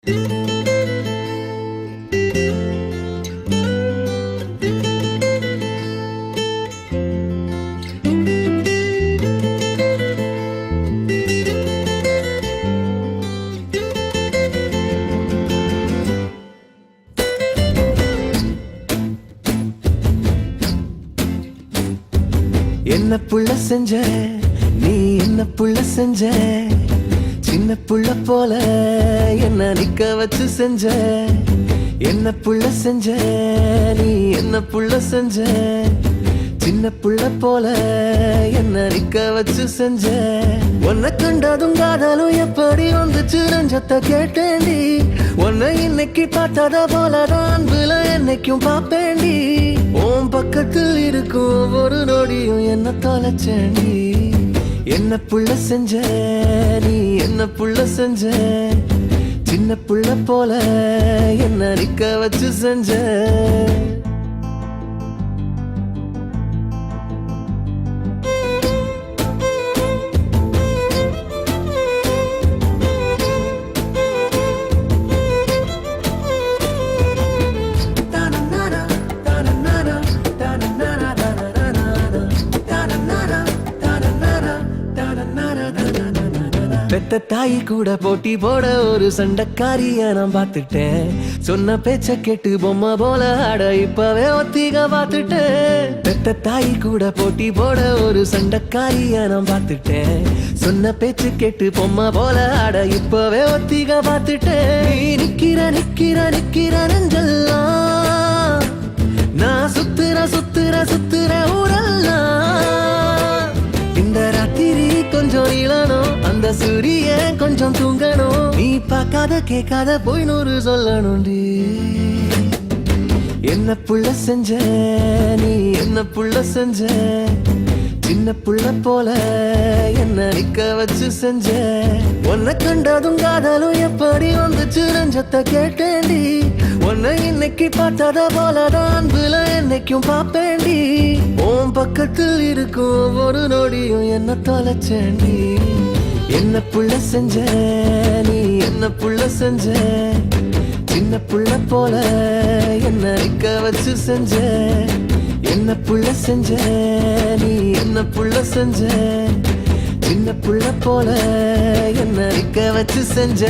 என்ன புள்ள செஞ்ச நீ, என்ன புள்ள செஞ்ச, சின்ன புள்ள போல என்ன நிக்க வச்சு செஞ்ச. என்ன புள்ள செஞ்ச நீ, என்ன புள்ள செஞ்ச, சின்ன புள்ள போல என்ன நிக்க வச்சு செஞ்ச. உன்னை கண்டதும் காதலும் எப்படி வந்துச்சு நெஞ்சத்தை கேட்டேண்டி. உன்னை இன்னைக்கு பார்த்தத போலதான் அன்புல என்னைக்கும் பாப்பேண்டி. உன் பக்கத்தில் இருக்கும் ஒவ்வொரு நொடியும் என்ன தொலைச்சேண்டி. என்ன புள்ள செஞ்ச நீ, என்ன புள்ள செஞ்ச, சின்ன புள்ள போல என்ன நிக்க வச்சு செஞ்ச. பெத்த தாய் கூட போட்டி போட ஒரு சண்டைக்காரிய நான் பார்த்துட்டேன். சொன்ன பேச்ச கேட்டு பொம்மை போல ஆட இப்பவே ஒத்திக பார்த்துட்டேன். பெத்த தாய் கூட போட்டி போட ஒரு சண்டைக்காரிய நான் பார்த்துட்டேன். சொன்ன பேச்சு கேட்டு பொம்மை போல ஆட இப்பவே ஒத்திக பார்த்துட்டேன். நீ நிக்கிற நிக்கிற நிக்கிற நெஞ்செல்லாம் நான் சுத்துற சுத்துற சுத்துற ஊரெல்லாம். இந்த ராத்திரி கொஞ்சம் இளனும், அந்த சூரியன் கொஞ்சம் தூங்கணும். நீ பார்க்காத கேட்காத போய் 100 சொல்லணும்டி. என்ன புள்ள செஞ்ச நீ, என்ன புள்ள செஞ்ச, சின்ன புள்ள போல என்ன நிக்க வச்சு செஞ்ச. உன்னை கண்டதும் காதலும் எப்படி வந்துச்சு நெஞ்சத்தை கேட்டேண்டி. உன்னை இன்னைக்கு பார்த்தத போலதான் அன்புல என்னைக்கும் பாப்பேண்டி. உன் பக்கத்தில் இருக்கும் ஒவ்வொரு நொடியும் என்ன தொலைச்சேண்டி. என்ன புள்ள செஞ்ச நீ, என்ன புள்ள செஞ்ச, சின்ன புள்ள போல என்ன நிக்க வச்சு செஞ்ச. என்ன புள்ள செஞ்ச நீ, என்ன புள்ள செஞ்ச, சின்ன புள்ள போல என்ன நிக்க வச்சு செஞ்ச.